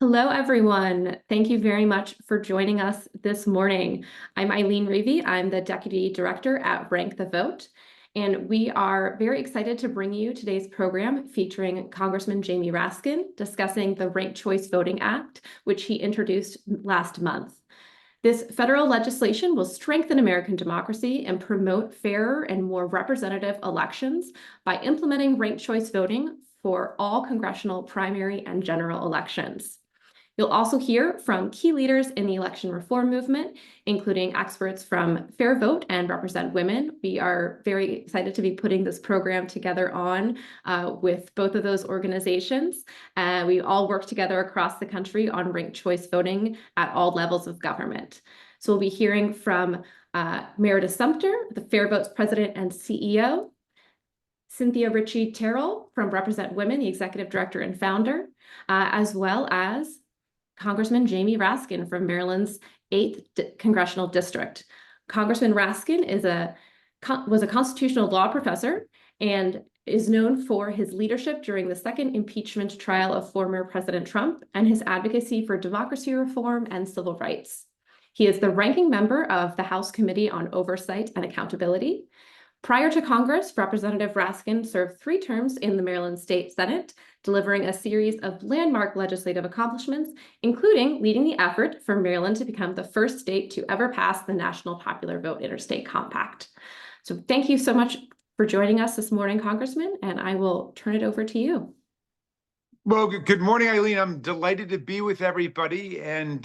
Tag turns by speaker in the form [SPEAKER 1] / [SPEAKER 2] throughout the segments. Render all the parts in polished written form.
[SPEAKER 1] Hello, everyone. Thank you very much for joining us this morning. I'm Eileen Reavey. I'm the Deputy Director at Rank the Vote, and we are very excited to bring you today's program featuring Congressman Jamie Raskin discussing the Ranked Choice Voting Act, which he introduced last month. This federal legislation will strengthen American democracy and promote fairer and more representative elections by implementing ranked choice voting for all congressional primary and general elections. You'll also hear from key leaders in the election reform movement, including experts from FairVote and RepresentWomen. We are very excited to be putting this program together with both of those organizations. We all work together across the country on ranked choice voting at all levels of government. So we'll be hearing from Meredith Sumpter, the FairVote's president and CEO, Cynthia Richie Terell from RepresentWomen, the executive director and founder, as well as Congressman Jamie Raskin from Maryland's 8th Congressional District. Congressman Raskin was a constitutional law professor and is known for his leadership during the second impeachment trial of former President Trump and his advocacy for democracy reform and civil rights. He is the ranking member of the House Committee on Oversight and Accountability. Prior to Congress, Representative Raskin served 3 terms in the Maryland State Senate, delivering a series of landmark legislative accomplishments, including leading the effort for Maryland to become the first state to ever pass the National Popular Vote Interstate Compact. So thank you so much for joining us this morning, Congressman, and I will turn it over to you.
[SPEAKER 2] Well, good morning, Eileen. I'm delighted to be with everybody, and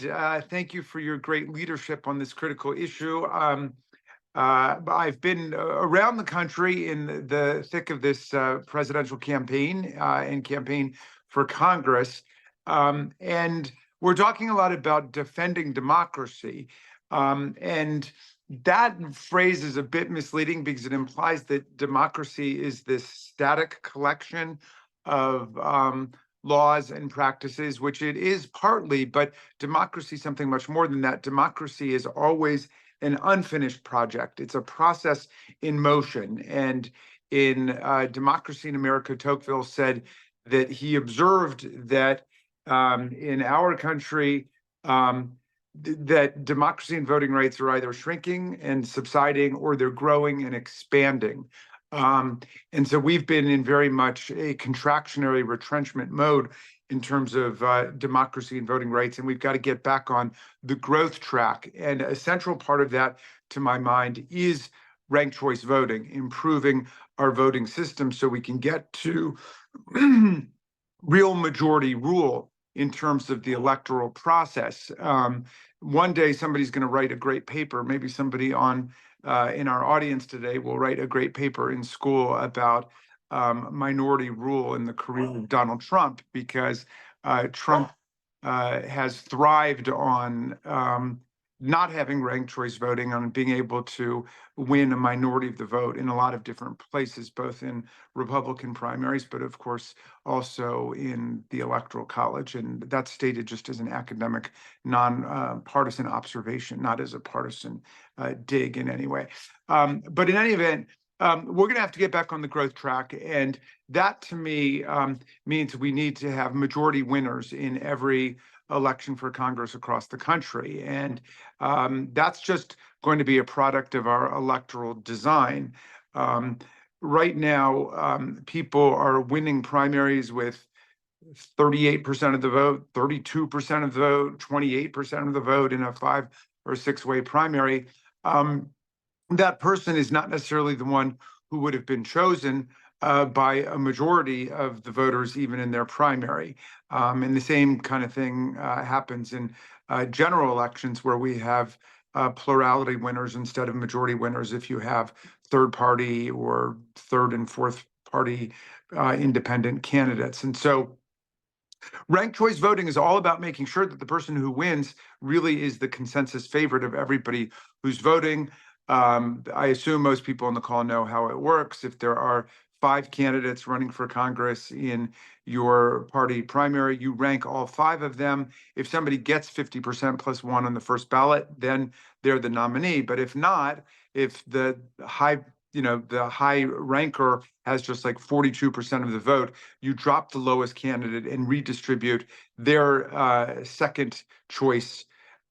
[SPEAKER 2] thank you for your great leadership on this critical issue. I've been around the country in the thick of this presidential campaign and campaign for Congress. And we're talking a lot about defending democracy. And that phrase is a bit misleading because it implies that democracy is this static collection of laws and practices, which it is partly, but democracy is something much more than that. Democracy is always an unfinished project. It's a process in motion. And in Democracy in America, Tocqueville said that he observed that in our country, that democracy and voting rights are either shrinking and subsiding or they're growing and expanding. And so we've been in very much a contractionary retrenchment mode in terms of democracy and voting rights, and we've got to get back on the growth track. And a central part of that, to my mind, is ranked choice voting, improving our voting system so we can get to real majority rule in terms of the electoral process. One day somebody's going to write a great paper, maybe somebody in our audience today will write a great paper in school about minority rule in the career of Donald Trump, because Trump has thrived on not having ranked choice voting, on being able to win a minority of the vote in a lot of different places, both in Republican primaries, but of course also in the Electoral College. And that's stated just as an academic, non-partisan observation, not as a partisan dig in any way. But in any event, we're going to have to get back on the growth track. And that, to me, means we need to have majority winners in every election for Congress across the country. And that's just going to be a product of our electoral design. Right now, people are winning primaries with 38% of the vote, 32% of the vote, 28% of the vote in a 5 or 6 way primary. That person is not necessarily the one who would have been chosen by a majority of the voters, even in their primary. And the same kind of thing happens in general elections, where we have plurality winners instead of majority winners if you have third party or third and fourth party independent candidates. And so ranked choice voting is all about making sure that the person who wins really is the consensus favorite of everybody who's voting. I assume most people on the call know how it works. If there are 5 candidates running for Congress in your party primary, you rank all 5 of them. If somebody gets 50% plus 1 on the first ballot, then they're the nominee. But if not, if the high the high ranker has just like 42% of the vote, you drop the lowest candidate and redistribute their second choice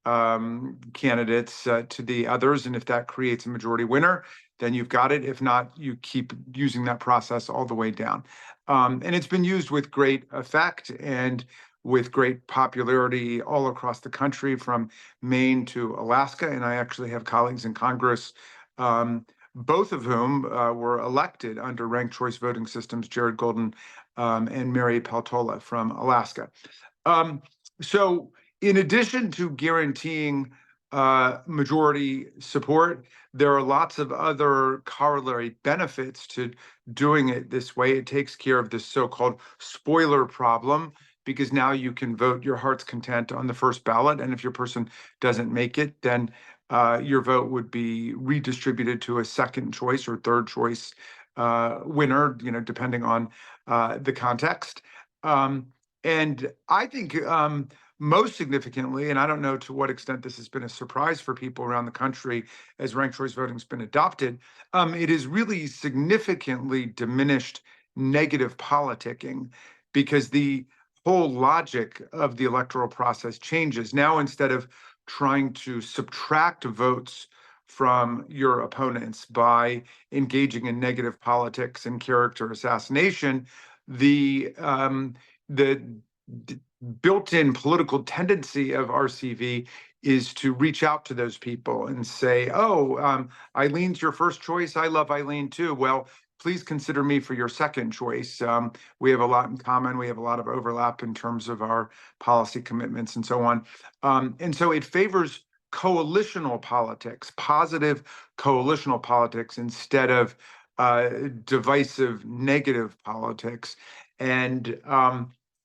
[SPEAKER 2] candidates to the others. And if that creates a majority winner, then you've got it. If not, you keep using that process all the way down. And it's been used with great effect and with great popularity all across the country, from Maine to Alaska. And I actually have colleagues in Congress, both of whom were elected under ranked choice voting systems, Jared Golden and Mary Peltola from Alaska. So in addition to guaranteeing majority support, there are lots of other corollary benefits to doing it this way. It takes care of this so-called spoiler problem, because now you can vote your heart's content on the first ballot. And if your person doesn't make it, then your vote would be redistributed to a second choice or third choice winner, depending on the context. And I think most significantly, and I don't know to what extent this has been a surprise for people around the country as ranked choice voting has been adopted, it has really significantly diminished negative politicking, because the whole logic of the electoral process changes. Now, instead of trying to subtract votes from your opponents by engaging in negative politics and character assassination, the built-in political tendency of RCV is to reach out to those people and say, oh, Eileen's your first choice. I love Eileen too. Well, please consider me for your second choice. We have a lot in common. We have a lot of overlap in terms of our policy commitments and so on. And so it favors coalitional politics, positive coalitional politics, instead of divisive negative politics. And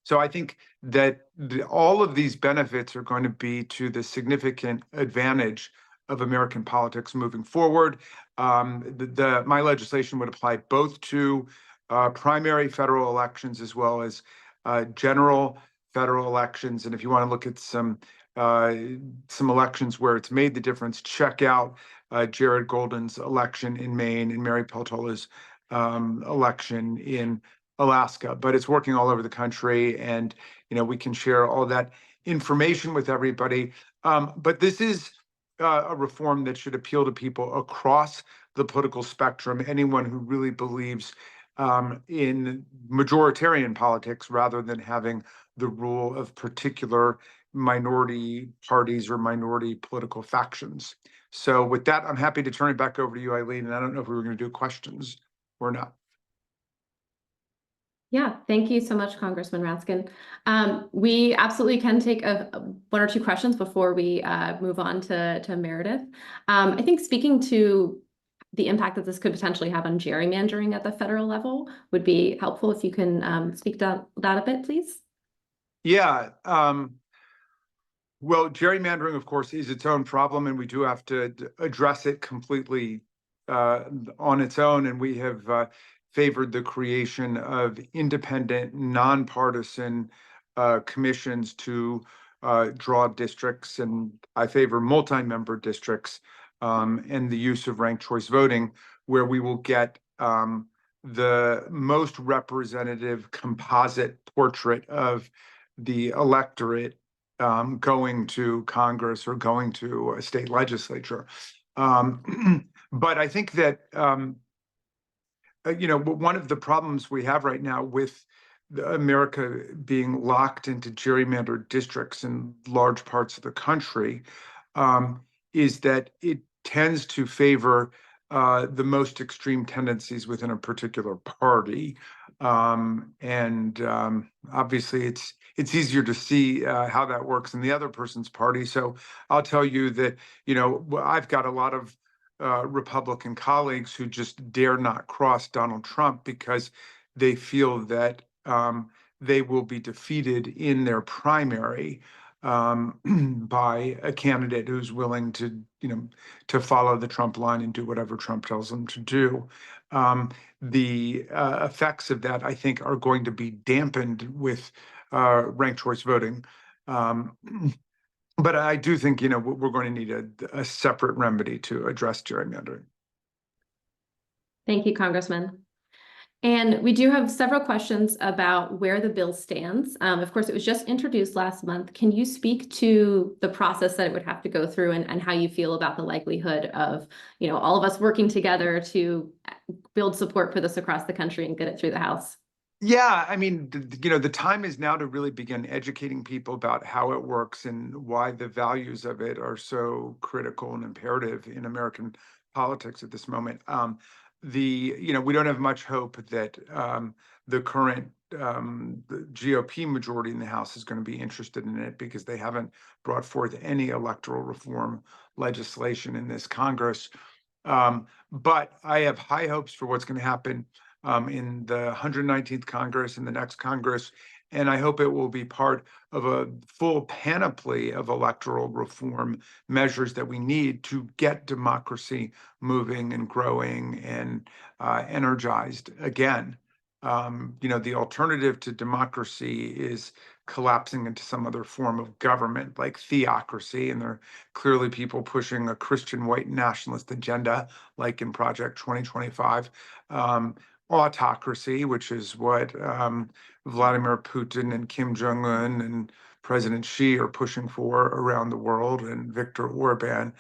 [SPEAKER 2] so I think that all of these benefits are going to be to the significant advantage of American politics moving forward. My legislation would apply both to primary federal elections as well as general federal elections. And if you want to look at some elections where it's made the difference, check out Jared Golden's election in Maine and Mary Peltola's election in Alaska. But it's working all over the country, and we can share all that information with everybody. But this is a reform that should appeal to people across the political spectrum, anyone who really believes in majoritarian politics rather than having the rule of particular minority parties or minority political factions. So with that, I'm happy to turn it back over to you, Eileen. And I don't know if we were going to do questions or not.
[SPEAKER 1] Yeah, thank you so much, Congressman Raskin. We absolutely can take one or two questions before we move on to Meredith. I think speaking to the impact that this could potentially have on gerrymandering at the federal level would be helpful if you can speak to that a bit, please.
[SPEAKER 2] Yeah. Well, gerrymandering, of course, is its own problem, and we do have to address it completely on its own. And we have favored the creation of independent, nonpartisan commissions to draw districts, and I favor multi-member districts and the use of ranked choice voting, where we will get the most representative composite portrait of the electorate going to Congress or going to a state legislature. But I think that one of the problems we have right now with America being locked into gerrymandered districts in large parts of the country is that it tends to favor the most extreme tendencies within a particular party. And obviously it's easier to see how that works in the other person's party. So I'll tell you that, I've got a lot of Republican colleagues who just dare not cross Donald Trump because they feel that they will be defeated in their primary by a candidate who's willing to, to follow the Trump line and do whatever Trump tells them to do. The effects of that, I think, are going to be dampened with ranked choice voting. But I do think, we're going to need a separate remedy to address gerrymandering.
[SPEAKER 1] Thank you, Congressman. And we do have several questions about where the bill stands. Of course, it was just introduced last month. Can you speak to the process that it would have to go through and how you feel about the likelihood of, all of us working together to build support for this across the country and get it through the House?
[SPEAKER 2] Yeah, I mean, the time is now to really begin educating people about how it works and why the values of it are so critical and imperative in American politics at this moment. We don't have much hope that the current the GOP majority in the House is going to be interested in it because they haven't brought forth any electoral reform legislation in this Congress. But I have high hopes for what's going to happen in the 119th Congress and the next Congress. And I hope it will be part of a full panoply of electoral reform measures that we need to get democracy moving and growing and energized again. The alternative to democracy is collapsing into some other form of government like theocracy. And there are clearly people pushing a Christian white nationalist agenda, like in Project 2025. Autocracy, which is what Vladimir Putin and Kim Jong-un and President Xi are pushing for around the world, and Viktor Orban,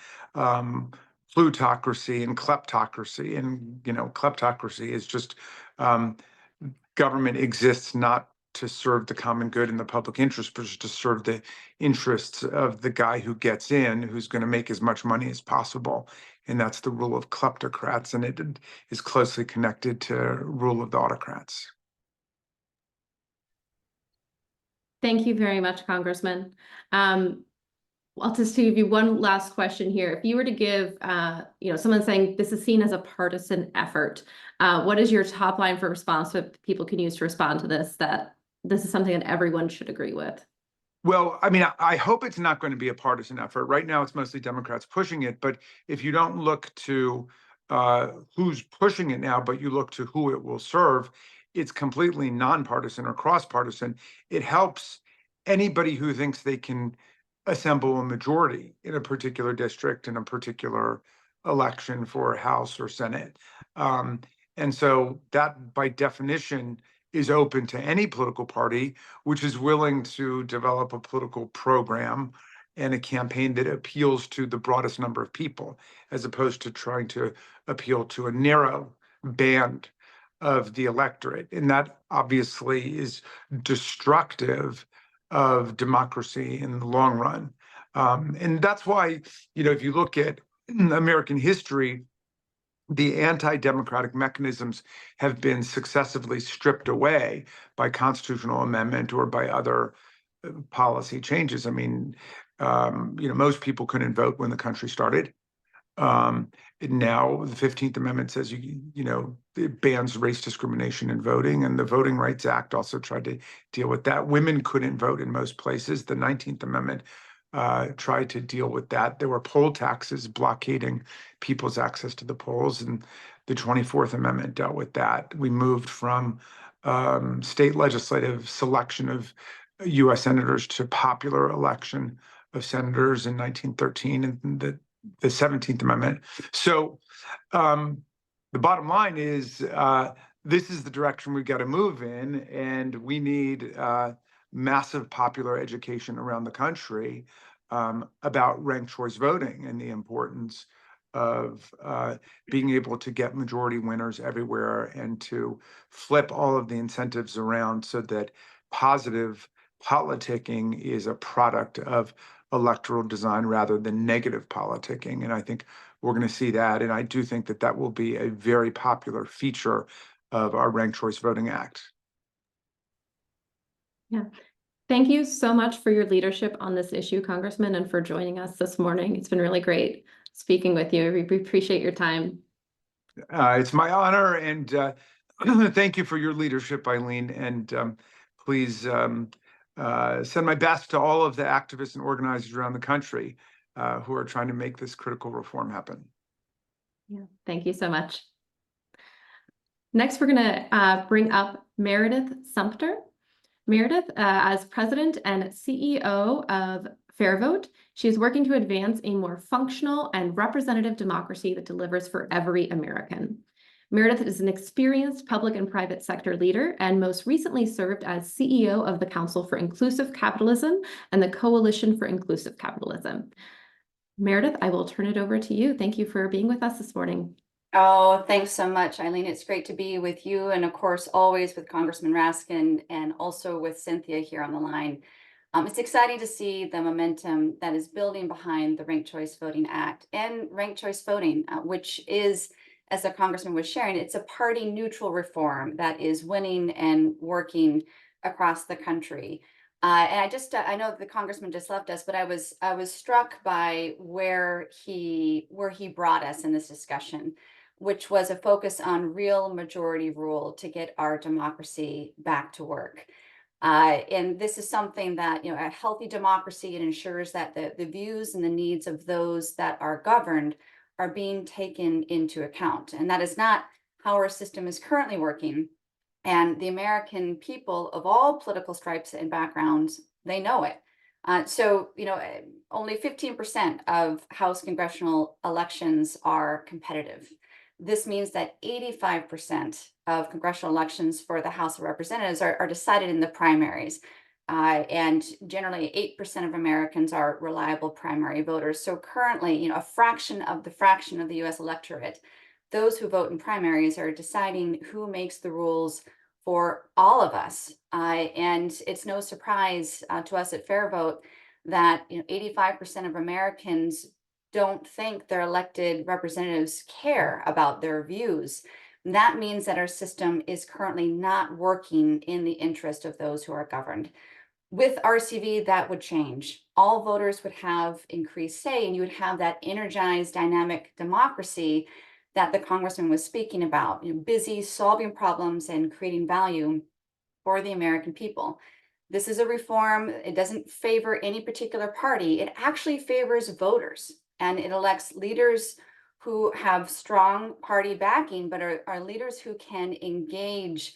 [SPEAKER 2] plutocracy and kleptocracy. And, kleptocracy is just government exists not to serve the common good and the public interest, but just to serve the interests of the guy who gets in, who's going to make as much money as possible. And that's the rule of kleptocrats, and it is closely connected to rule of the autocrats.
[SPEAKER 1] Thank you very much, Congressman. I'll just give you one last question here. If you were to give, someone saying this is seen as a partisan effort, what is your top line for response that people can use to respond to this, that this is something that everyone should agree with?
[SPEAKER 2] Well, I mean, I hope it's not going to be a partisan effort. Right now, it's mostly Democrats pushing it. But if you don't look to who's pushing it now, but you look to who it will serve, it's completely nonpartisan or cross-partisan. It helps anybody who thinks they can assemble a majority in a particular district in a particular election for House or Senate. And so that, by definition, is open to any political party which is willing to develop a political program and a campaign that appeals to the broadest number of people, as opposed to trying to appeal to a narrow band of the electorate. And that obviously is destructive of democracy in the long run. And that's why, if you look at American history, the anti-democratic mechanisms have been successively stripped away by constitutional amendment or by other policy changes. I mean, most people couldn't vote when the country started. Now the 15th Amendment says it bans race discrimination in voting, and the Voting Rights Act also tried to deal with that. Women couldn't vote in most places. The 19th Amendment tried to deal with that. There were poll taxes blockading people's access to the polls, and the 24th Amendment dealt with that. We moved from state legislative selection of U.S. senators to popular election of senators in 1913, and the 17th Amendment. So the bottom line is this is the direction we've got to move in, and we need massive popular education around the country about ranked choice voting and the importance of being able to get majority winners everywhere and to flip all of the incentives around so that positive politicking is a product of electoral design rather than negative politicking. And I think we're going to see that. And I do think that that will be a very popular feature of our Ranked Choice Voting Act.
[SPEAKER 1] Yeah. Thank you so much for your leadership on this issue, Congressman, and for joining us this morning. It's been really great speaking with you. We appreciate your time.
[SPEAKER 2] It's my honor, and thank you for your leadership, Eileen. And please send my best to all of the activists and organizers around the country who are trying to make this critical reform happen.
[SPEAKER 1] Yeah, thank you so much. Next, we're going to bring up Meredith Sumpter. Meredith, as president and CEO of FairVote, she is working to advance a more functional and representative democracy that delivers for every American. Meredith is an experienced public and private sector leader and most recently served as CEO of the Council for Inclusive Capitalism and the Coalition for Inclusive Capitalism. Meredith, I will turn it over to you. Thank you for being with us this morning.
[SPEAKER 3] Oh, thanks so much, Eileen. It's great to be with you and, of course, always with Congressman Raskin and also with Cynthia here on the line. It's exciting to see the momentum that is building behind the Ranked Choice Voting Act and ranked choice voting, which is, as the Congressman was sharing, it's a party neutral reform that is winning and working across the country. And I know the Congressman just left us, but I was struck by where he brought us in this discussion, which was a focus on real majority rule to get our democracy back to work. And this is something that, a healthy democracy, it ensures that the views and the needs of those that are governed are being taken into account. And that is not how our system is currently working. And the American people of all political stripes and backgrounds, they know it. So, only 15% of House congressional elections are competitive. This means that 85% of congressional elections for the House of Representatives are decided in the primaries. And generally 8% of Americans are reliable primary voters. So currently, a fraction of the US electorate, those who vote in primaries are deciding who makes the rules for all of us. And it's no surprise to us at FairVote that 85% of Americans don't think their elected representatives care about their views. That means that our system is currently not working in the interest of those who are governed. With RCV, that would change. All voters would have increased say, and you would have that energized, dynamic democracy that the Congressman was speaking about, busy solving problems and creating value for the American people. This is a reform. It doesn't favor any particular party. It actually favors voters, and it elects leaders who have strong party backing, but are leaders who can engage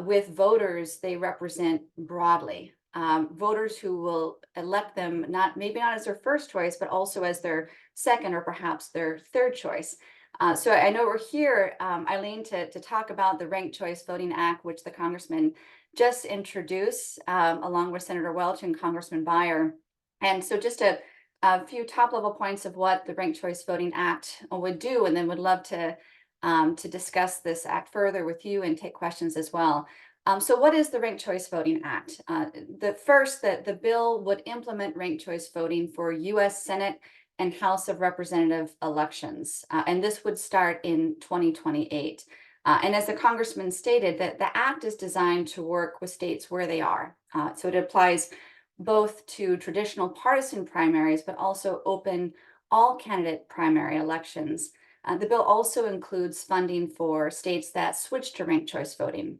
[SPEAKER 3] with voters they represent broadly. Voters who will elect them maybe not as their first choice, but also as their second or perhaps their third choice. So I know we're here, Eileen, to talk about the Ranked Choice Voting Act, which the Congressman just introduced, along with Senator Welch and Congressman Beyer. And so just a few top-level points of what the Ranked Choice Voting Act would do, and then would love to discuss this act further with you and take questions as well. So what is the Ranked Choice Voting Act? The bill would implement ranked choice voting for U.S. Senate and House of Representative elections. And this would start in 2028. And as the Congressman stated, that the act is designed to work with states where they are. So it applies both to traditional partisan primaries, but also open all candidate primary elections. The bill also includes funding for states that switch to ranked choice voting.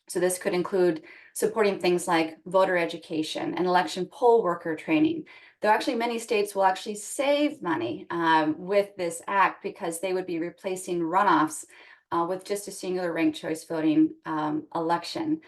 [SPEAKER 3] So this could include supporting things like voter education and election poll worker training. Though actually many states will actually save money with this act because they would be replacing runoffs with just a singular ranked choice voting election.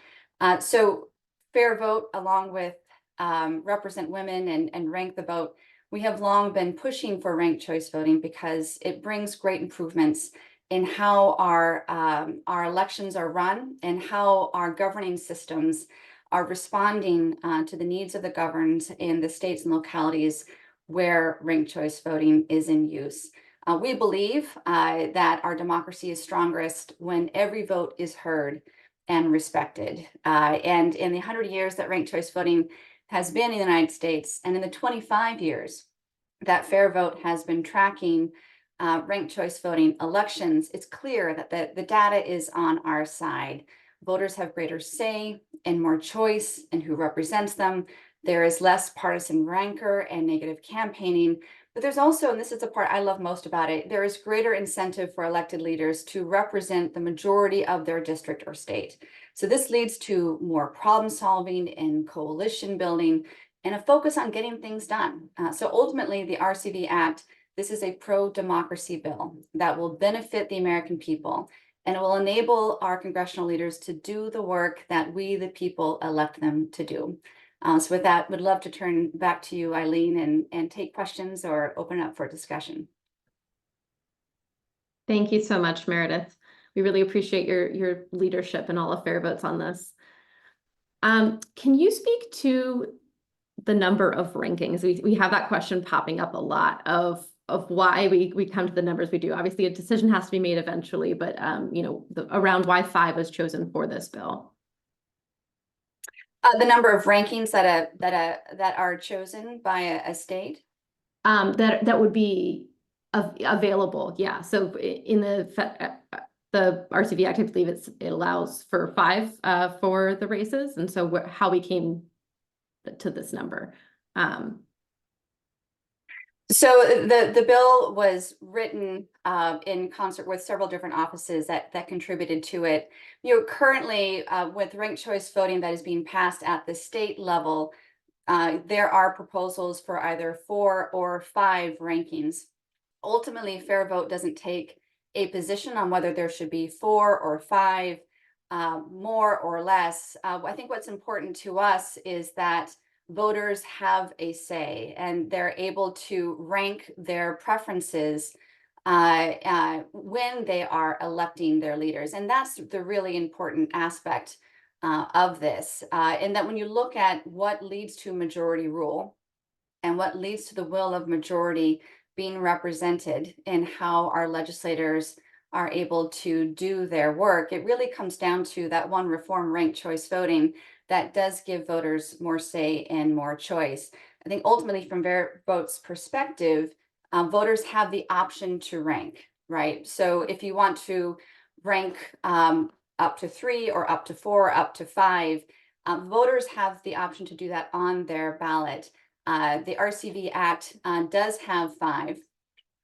[SPEAKER 3] So FairVote, along with RepresentWomen and Rank the Vote, we have long been pushing for ranked choice voting because it brings great improvements in how our elections are run and how our governing systems are responding to the needs of the governed in the states and localities where ranked choice voting is in use. We believe that our democracy is strongest when every vote is heard and respected. And in the 100 years that ranked choice voting has been in the United States, and in the 25 years that FairVote has been tracking ranked choice voting elections, it's clear that the data is on our side. Voters have greater say and more choice in who represents them. There is less partisan rancor and negative campaigning, but there's also, and this is the part I love most about it, there is greater incentive for elected leaders to represent the majority of their district or state. So this leads to more problem solving and coalition building and a focus on getting things done. So ultimately, the RCV Act, this is a pro-democracy bill that will benefit the American people, and it will enable our congressional leaders to do the work that we, the people, elect them to do. So with that, would love to turn back to you, Eileen, and take questions or open up for discussion.
[SPEAKER 1] Thank you so much, Meredith. We really appreciate your leadership and all of FairVote's on this. Can you speak to the number of rankings? We have that question popping up a lot of why we come to the numbers we do. Obviously, a decision has to be made eventually, but around why 5 was chosen for this bill.
[SPEAKER 3] The number of rankings that are chosen by a state.
[SPEAKER 1] That would be available. Yeah. So in the RCV Act, I believe it allows for 5 for the races, and so how we came to this number.
[SPEAKER 3] So the bill was written in concert with several different offices that contributed to it. Currently with ranked choice voting that is being passed at the state level, there are proposals for either 4 or 5 rankings. Ultimately, FairVote doesn't take a position on whether there should be 4 or 5, more or less. I think what's important to us is that voters have a say and they're able to rank their preferences when they are electing their leaders. And that's the really important aspect of this. And that when you look at what leads to majority rule and what leads to the will of majority being represented in how our legislators are able to do their work, it really comes down to that one reform, ranked choice voting, that does give voters more say and more choice. I think ultimately from FairVote's perspective, voters have the option to rank, right? So if you want to rank up to 3 or up to 4, up to 5, voters have the option to do that on their ballot. The RCV Act does have 5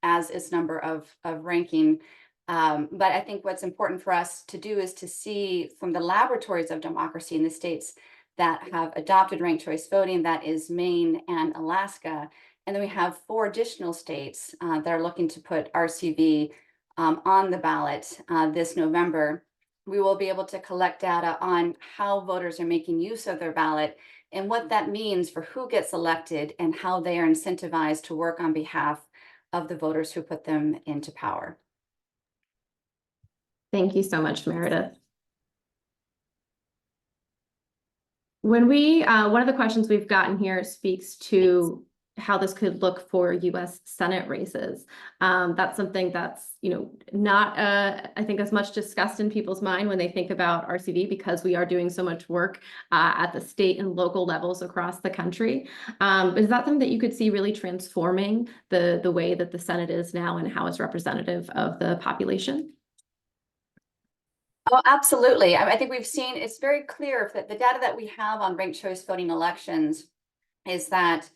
[SPEAKER 3] as its number of ranking. But I think what's important for us to do is to see from the laboratories of democracy in the states that have adopted ranked choice voting, that is Maine and Alaska. And then we have 4 additional states that are looking to put RCV on the ballot this November. We will be able to collect data on how voters are making use of their ballot and what that means for who gets elected and how they are incentivized to work on behalf of the voters who put them into power.
[SPEAKER 1] Thank you so much, Meredith. When one of the questions we've gotten here speaks to how this could look for U.S. Senate races. That's something that's, not, I think, as much discussed in people's mind when they think about RCV, because we are doing so much work at the state and local levels across the country. Is that something that you could see really transforming the way that the Senate is now and how it's representative of the population?
[SPEAKER 3] Oh, absolutely. I think we've seen, it's very clear that the data that we have on ranked choice voting elections is that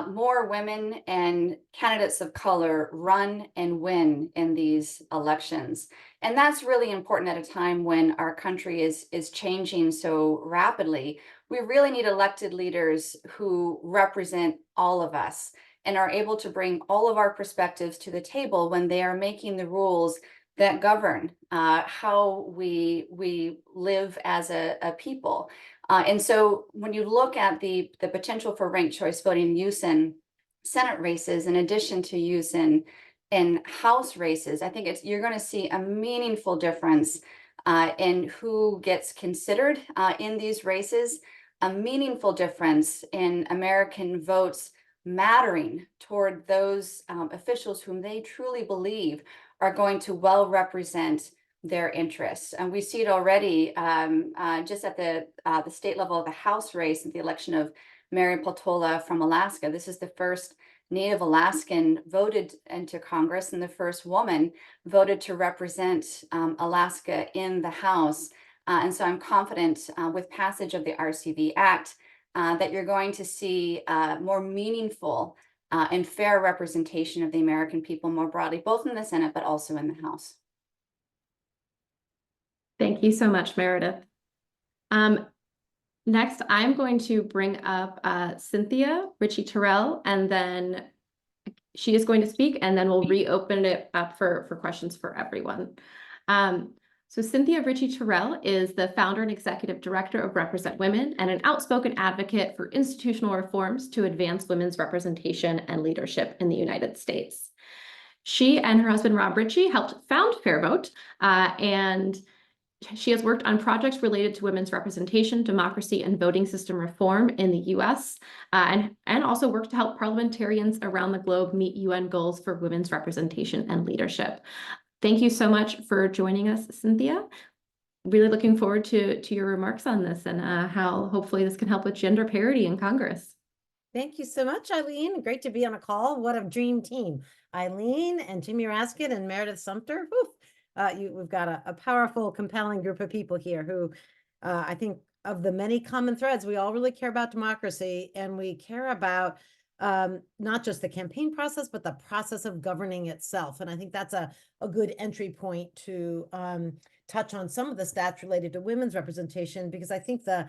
[SPEAKER 3] more women and candidates of color run and win in these elections. And that's really important at a time when our country is changing so rapidly. We really need elected leaders who represent all of us and are able to bring all of our perspectives to the table when they are making the rules that govern how we live as a people. And so when you look at the potential for ranked choice voting use in Senate races, in addition to use in House races, I think you're going to see a meaningful difference in who gets considered in these races, a meaningful difference in American votes mattering toward those officials whom they truly believe are going to well represent their interests. And we see it already just at the state level of the House race in the election of Mary Peltola from Alaska. This is the first Native Alaskan voted into Congress and the first woman voted to represent Alaska in the House. And so I'm confident with passage of the RCV Act that you're going to see more meaningful and fair representation of the American people more broadly, both in the Senate, but also in the House.
[SPEAKER 1] Thank you so much, Meredith. Next, I'm going to bring up Cynthia, Richie, Terell, and then she is going to speak, and then we'll reopen it up for questions for everyone. So Cynthia Richie Terell is the founder and executive director of RepresentWomen and an outspoken advocate for institutional reforms to advance women's representation and leadership in the United States. She and her husband, Richie, helped found FairVote, and she has worked on projects related to women's representation, democracy, and voting system reform in the US, and also worked to help parliamentarians around the globe meet UN goals for women's representation and leadership. Thank you so much for joining us, Cynthia. Really looking forward to your remarks on this and how hopefully this can help with gender parity in Congress.
[SPEAKER 4] Thank you so much, Eileen. Great to be on a call. What a dream team. Eileen and Jamie Raskin and Meredith Sumpter. We've got a powerful, compelling group of people here who I think of the many common threads, we all really care about democracy, and we care about not just the campaign process, but the process of governing itself. And I think that's a good entry point to touch on some of the stats related to women's representation, because I think the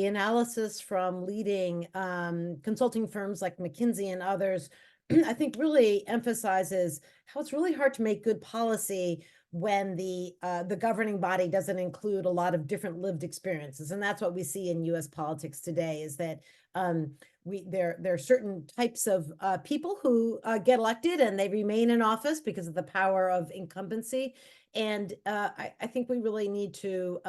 [SPEAKER 4] analysis from leading consulting firms like McKinsey and others, I think really emphasizes how it's really hard to make good policy when the governing body doesn't include a lot of different lived experiences. And that's what we see in US politics today, is that there are certain types of people who get elected and they remain in office because of the power of incumbency. And I think we really need to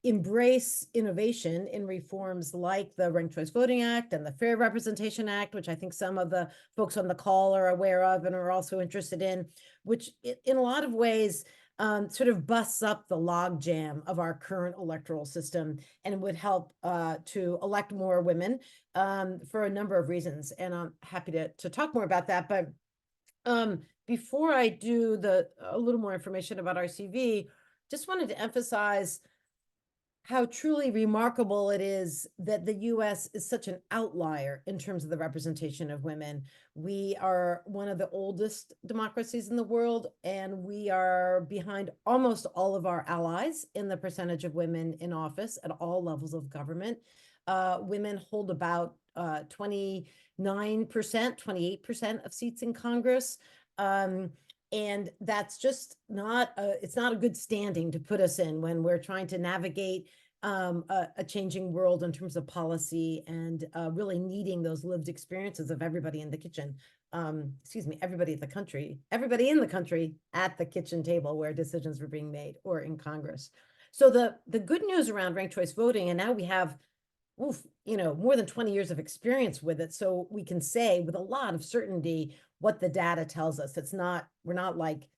[SPEAKER 4] embrace innovation in reforms like the Ranked Choice Voting Act and the Fair Representation Act, which I think some of the folks on the call are aware of and are also interested in, which in a lot of ways sort of busts up the logjam of our current electoral system and would help to elect more women for a number of reasons. And I'm happy to talk more about that. But before I do a little more information about RCV, just wanted to emphasize how truly remarkable it is that the US is such an outlier in terms of the representation of women. We are one of the oldest democracies in the world, and we are behind almost all of our allies in the percentage of women in office at all levels of government. Women hold about 29%, 28% of seats in Congress. And that's just it's not a good standing to put us in when we're trying to navigate a changing world in terms of policy and really needing those lived experiences of everybody in the kitchen. Everybody in the country at the kitchen table where decisions were being made, or in Congress. So the good news around ranked choice voting, and now we have more than 20 years of experience with it, so we can say with a lot of certainty what the data tells us. We're not like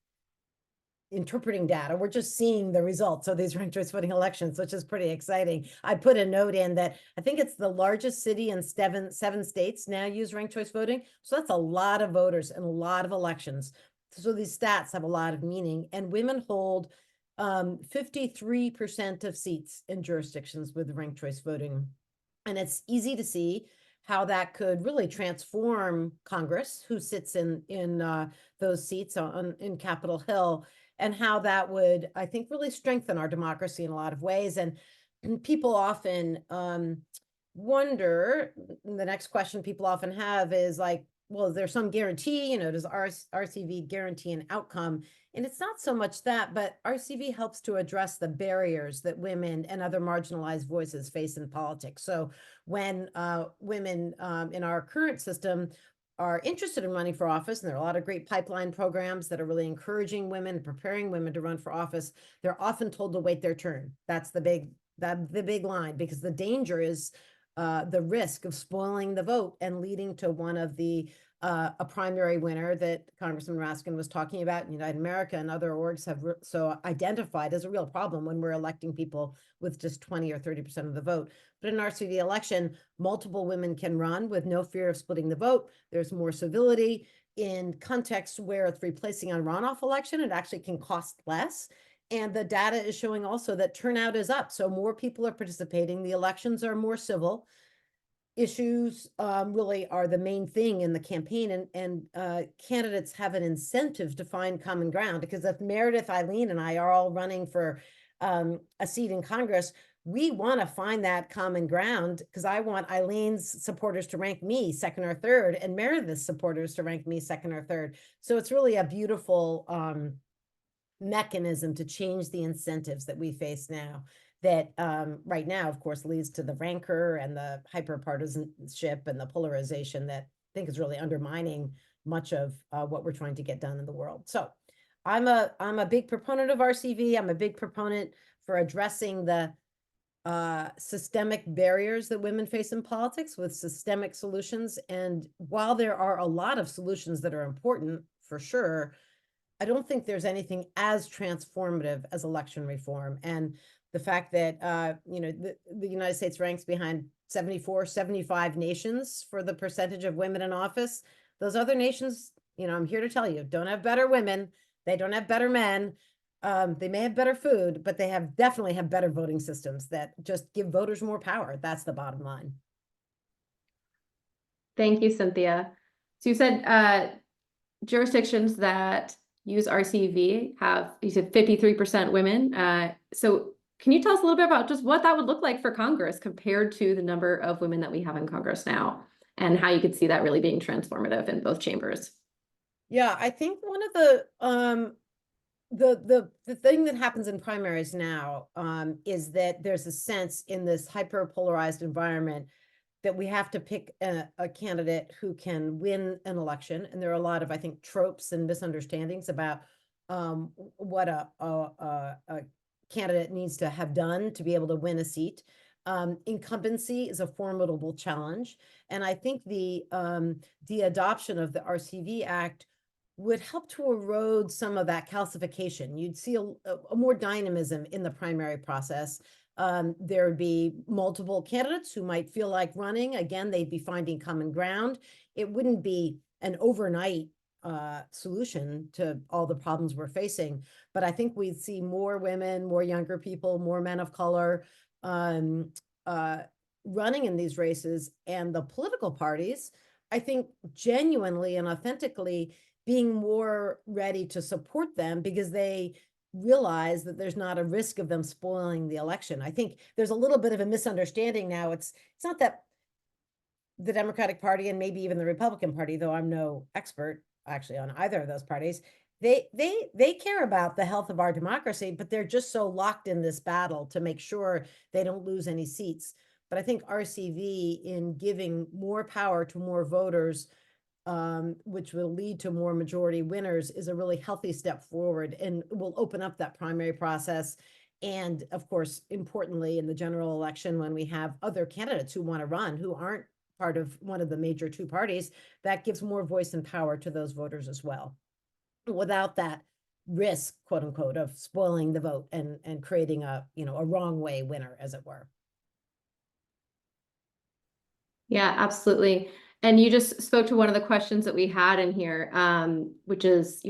[SPEAKER 4] interpreting data, we're just seeing the results of these ranked choice voting elections, which is pretty exciting. I put a note in that I think it's the largest city in seven states now use ranked choice voting. So that's a lot of voters and a lot of elections. So these stats have a lot of meaning, and women hold 53% of seats in jurisdictions with ranked choice voting. And it's easy to see how that could really transform Congress, who sits in those seats in Capitol Hill, and how that would, I think, really strengthen our democracy in a lot of ways. And people often wonder, the next question people often have is like, well, is there some guarantee, does RCV guarantee an outcome? And it's not so much that, but RCV helps to address the barriers that women and other marginalized voices face in politics. So when women in our current system are interested in running for office, and there are a lot of great pipeline programs that are really encouraging women and preparing women to run for office, they're often told to wait their turn. That's the big line, because the danger is the risk of spoiling the vote and leading to one of a primary winner that Congressman Raskin was talking about. United America and other orgs have so identified as a real problem when we're electing people with just 20 or 30% of the vote. But in an RCV election, multiple women can run with no fear of splitting the vote. There's more civility. In contexts where it's replacing a runoff election, it actually can cost less. And the data is showing also that turnout is up. So more people are participating. The elections are more civil. Issues really are the main thing in the campaign, and candidates have an incentive to find common ground, because if Meredith, Eileen, and I are all running for a seat in Congress, we want to find that common ground, because I want Eileen's supporters to rank me second or third, and Meredith's supporters to rank me second or third. So it's really a beautiful mechanism to change the incentives that we face now, that right now, of course, leads to the rancor and the hyper-partisanship and the polarization that I think is really undermining much of what we're trying to get done in the world. So I'm a big proponent of RCV. I'm a big proponent for addressing the systemic barriers that women face in politics with systemic solutions. And while there are a lot of solutions that are important, for sure, I don't think there's anything as transformative as election reform. And the fact that, the United States ranks behind 74, 75 nations for the percentage of women in office. Those other nations, I'm here to tell you, don't have better women. They don't have better men. They may have better food, but they definitely have better voting systems that just give voters more power. That's the bottom line.
[SPEAKER 1] Thank you, Cynthia. So you said jurisdictions that use RCV have, you said 53% women. So can you tell us a little bit about just what that would look like for Congress compared to the number of women that we have in Congress now, and how you could see that really being transformative in both chambers?
[SPEAKER 4] Yeah, I think one of the thing that happens in primaries now is that there's a sense in this hyper-polarized environment that we have to pick a candidate who can win an election. And there are a lot of, I think, tropes and misunderstandings about what a candidate needs to have done to be able to win a seat. Incumbency is a formidable challenge. And I think the adoption of the RCV Act would help to erode some of that calcification. You'd see a more dynamism in the primary process. There would be multiple candidates who might feel like running. Again, they'd be finding common ground. It wouldn't be an overnight solution to all the problems we're facing. But I think we'd see more women, more younger people, more men of color running in these races. And the political parties, I think, genuinely and authentically being more ready to support them because they realize that there's not a risk of them spoiling the election. I think there's a little bit of a misunderstanding now. It's not that the Democratic Party and maybe even the Republican Party, though I'm no expert actually on either of those parties, they care about the health of our democracy, but they're just so locked in this battle to make sure they don't lose any seats. But I think RCV, in giving more power to more voters, which will lead to more majority winners, is a really healthy step forward and will open up that primary process. And of course, importantly, in the general election, when we have other candidates who want to run, who aren't part of one of the major two parties, that gives more voice and power to those voters as well, without that risk, quote unquote, of spoiling the vote and creating a wrong way winner, as it were.
[SPEAKER 1] Yeah, absolutely. And you just spoke to one of the questions that we had in here, which is,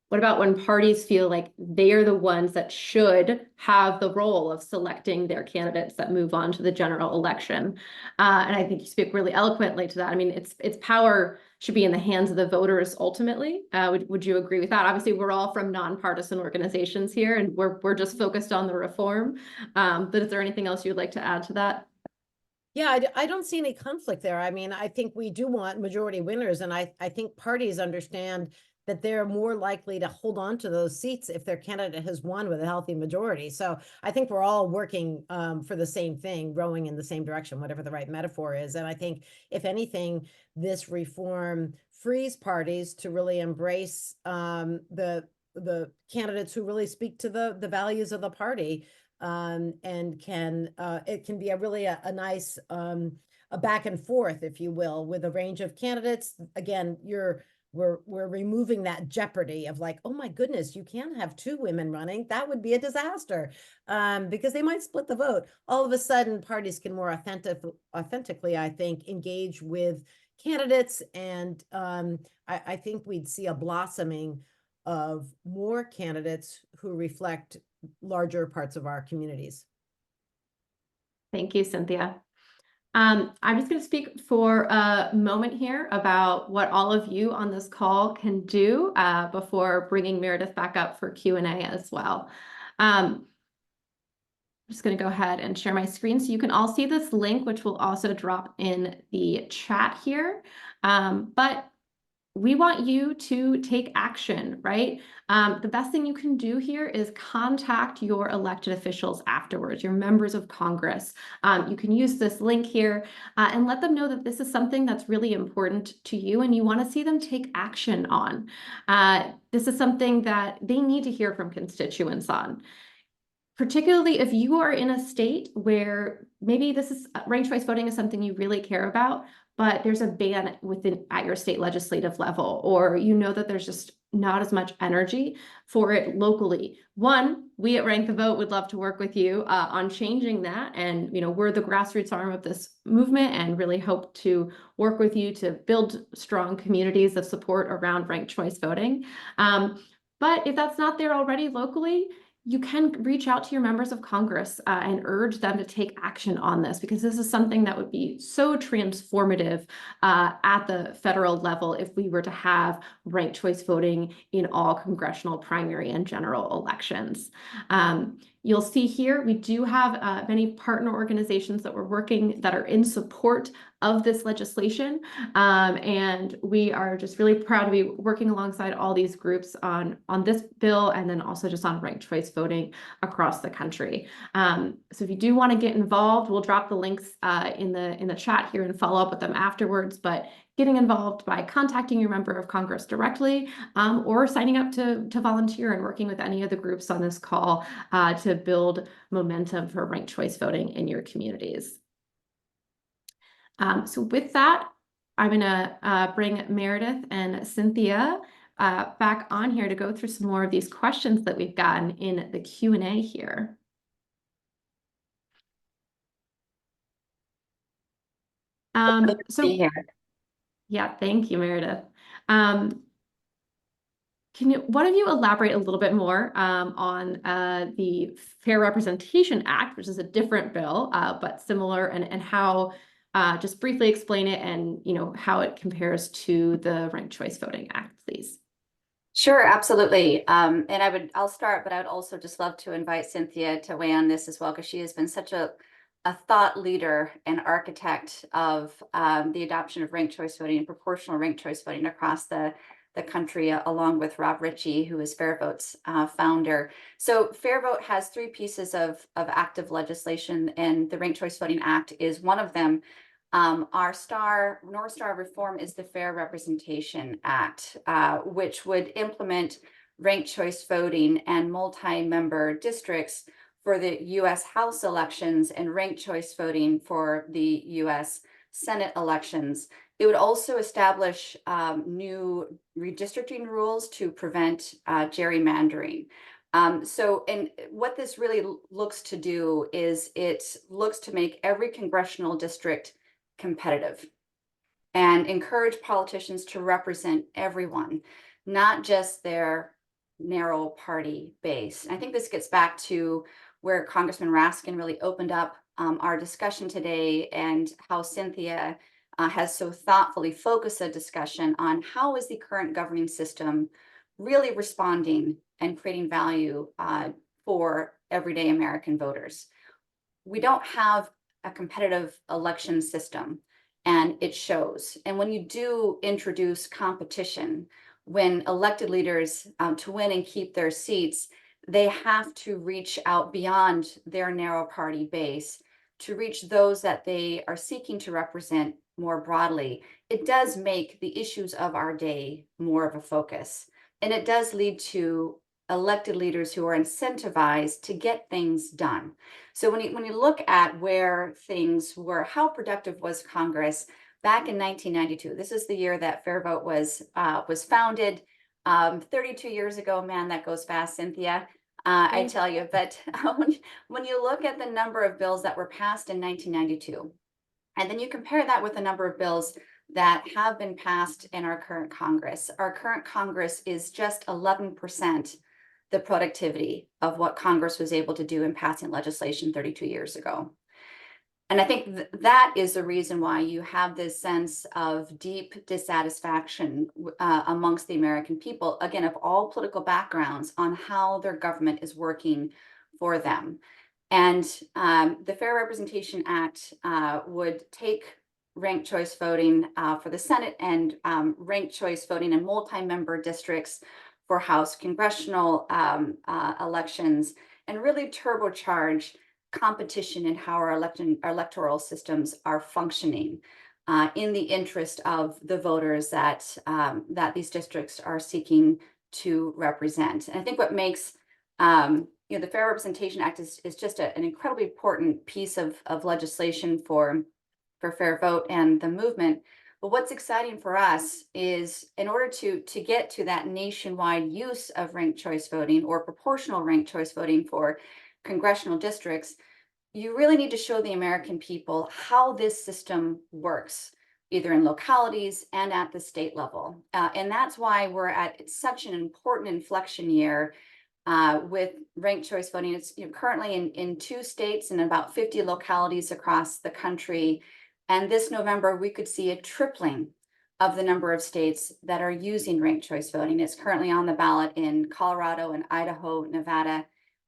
[SPEAKER 1] what about when parties feel like they are the ones that should have the role of selecting their candidates that move on to the general election? And I think you speak really eloquently to that. I mean, its power should be in the hands of the voters ultimately. Would you agree with that? Obviously, we're all from nonpartisan organizations here, and we're just focused on the reform. But is there anything else you'd like to add to that?
[SPEAKER 4] Yeah, I don't see any conflict there. I mean, I think we do want majority winners, and I think parties understand that they're more likely to hold on to those seats if their candidate has won with a healthy majority. So I think we're all working for the same thing, rowing in the same direction, whatever the right metaphor is. And I think, if anything, this reform frees parties to really embrace the candidates who really speak to the values of the party. And it can be a nice a back and forth, if you will, with a range of candidates. Again, we're removing that jeopardy of like, oh my goodness, you can't have two women running. That would be a disaster because they might split the vote. All of a sudden, parties can more authentically, I think, engage with candidates. And I think we'd see a blossoming of more candidates who reflect larger parts of our communities.
[SPEAKER 1] Thank you, Cynthia. I'm just going to speak for a moment here about what all of you on this call can do before bringing Meredith back up for Q&A as well. I'm just going to go ahead and share my screen so you can all see this link, which will also drop in the chat here. But we want you to take action, right? The best thing you can do here is contact your elected officials afterwards, your members of Congress. You can use this link here and let them know that this is something that's really important to you and you want to see them take action on. This is something that they need to hear from constituents on. Particularly if you are in a state where maybe this is ranked choice voting is something you really care about, but there's a ban at your state legislative level, or you know that there's just not as much energy for it locally. One, we at Rank the Vote would love to work with you on changing that. And, we're the grassroots arm of this movement and really hope to work with you to build strong communities of support around ranked choice voting. But if that's not there already locally, you can reach out to your members of Congress and urge them to take action on this, because this is something that would be so transformative at the federal level if we were to have ranked choice voting in all congressional primary and general elections. You'll see here, we do have many partner organizations that we're working that are in support of this legislation. And we are just really proud to be working alongside all these groups on this bill, and then also just on ranked choice voting across the country. So if you do want to get involved, we'll drop the links in the chat here and follow up with them afterwards. But getting involved by contacting your member of Congress directly, or signing up to volunteer and working with any of the groups on this call to build momentum for ranked choice voting in your communities. So with that, I'm going to bring Meredith and Cynthia back on here to go through some more of these questions that we've gotten in the Q&A here. Yeah, thank you, Meredith. Can one of you elaborate a little bit more on the Fair Representation Act, which is a different bill, but similar, and how, just briefly explain it and how it compares to the Ranked Choice Voting Act, please.
[SPEAKER 3] Sure, absolutely. And I'll start, but I would also just love to invite Cynthia to weigh on this as well, because she has been such a thought leader and architect of the adoption of ranked choice voting and proportional ranked choice voting across the country, along with Richie, who is FairVote's founder. So FairVote has three pieces of active legislation, and the Ranked Choice Voting Act is one of them. Our North Star reform is the Fair Representation Act, which would implement ranked choice voting and multi-member districts for the U.S. House elections and ranked choice voting for the U.S. Senate elections. It would also establish new redistricting rules to prevent gerrymandering. And what this really looks to do is it looks to make every congressional district competitive and encourage politicians to represent everyone, not just their narrow party base. And I think this gets back to where Congressman Raskin really opened up our discussion today, and how Cynthia has so thoughtfully focused a discussion on how is the current governing system really responding and creating value for everyday American voters. We don't have a competitive election system, and it shows. And when you do introduce competition, when elected leaders to win and keep their seats, they have to reach out beyond their narrow party base to reach those that they are seeking to represent more broadly. It does make the issues of our day more of a focus, and it does lead to elected leaders who are incentivized to get things done. So when you look at where things were, how productive was Congress back in 1992? This is the year that FairVote was founded. 32 years ago, man, that goes fast, Cynthia. I tell you, but when you look at the number of bills that were passed in 1992, and then you compare that with the number of bills that have been passed in our current Congress is just 11% the productivity of what Congress was able to do in passing legislation 32 years ago. And I think that is the reason why you have this sense of deep dissatisfaction amongst the American people, again, of all political backgrounds, on how their government is working for them. And the Fair Representation Act would take ranked choice voting for the Senate and ranked choice voting in multi-member districts for House congressional elections, and really turbocharge competition in how our electoral systems are functioning in the interest of the voters that these districts are seeking to represent. And I think what makes the Fair Representation Act is just an incredibly important piece of legislation for Fair Vote and the movement. But what's exciting for us is, in order to get to that nationwide use of ranked choice voting or proportional ranked choice voting for congressional districts, you really need to show the American people how this system works, either in localities and at the state level. And that's why we're at such an important inflection year with ranked choice voting. It's currently in 2 states and about 50 localities across the country. And this November, we could see a tripling of the number of states that are using ranked choice voting. It's currently on the ballot in Colorado and Idaho, Nevada,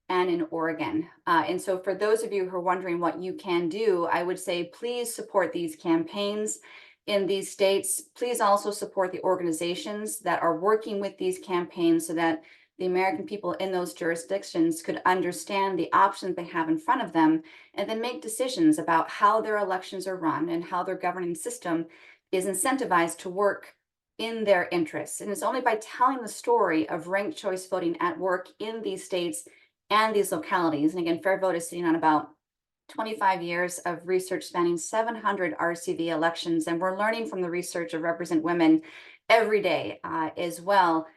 [SPEAKER 3] and in Oregon. And so for those of you who are wondering what you can do, I would say, please support these campaigns in these states. Please also support the organizations that are working with these campaigns so that the American people in those jurisdictions could understand the options they have in front of them, and then make decisions about how their elections are run and how their governing system is incentivized to work in their interests. And it's only by telling the story of ranked choice voting at work in these states and these localities. And again, FairVote is sitting on about 25 years of research spanning 700 RCV elections. And we're learning from the research of RepresentWomen every day as well.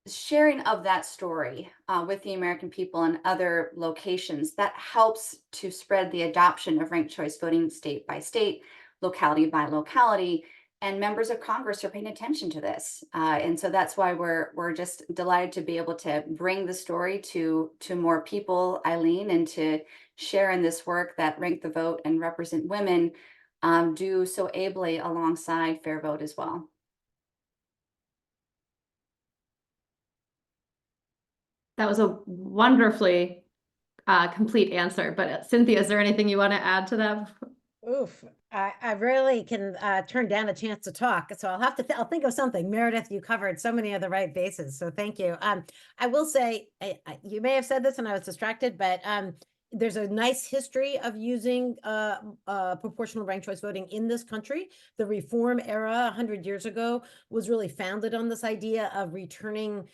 [SPEAKER 3] Sharing of that story with the American people in other locations, that helps to spread the adoption of ranked choice voting state by state, locality by locality, and members of Congress are paying attention to this. And so that's why we're just delighted to be able to bring the story to more people, Eileen, and to share in this work that Rank the Vote and RepresentWomen do so ably alongside FairVote as well.
[SPEAKER 1] That was a wonderfully complete answer. But Cynthia, is there anything you want to add to that?
[SPEAKER 4] Oof, I rarely can turn down a chance to talk, so I'll have to I'll think of something. Meredith, you covered so many of the right bases, so thank you. I will say, you may have said this and I was distracted, but there's a nice history of using proportional ranked choice voting in this country. The reform era 100 years ago was really founded on this idea of returning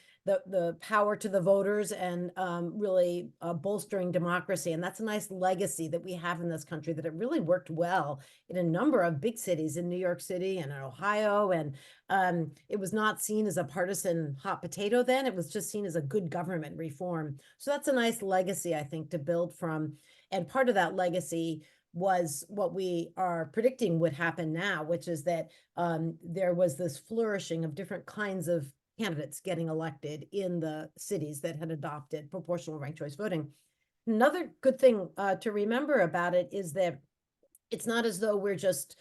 [SPEAKER 4] the power to the voters and really bolstering democracy. And that's a nice legacy that we have in this country, that it really worked well in a number of big cities in New York City and in Ohio. And it was not seen as a partisan hot potato then. It was just seen as a good government reform. So that's a nice legacy, I think, to build from. And part of that legacy was what we are predicting would happen now, which is that there was this flourishing of different kinds of candidates getting elected in the cities that had adopted proportional ranked choice voting. Another good thing to remember about it is that it's not as though we're just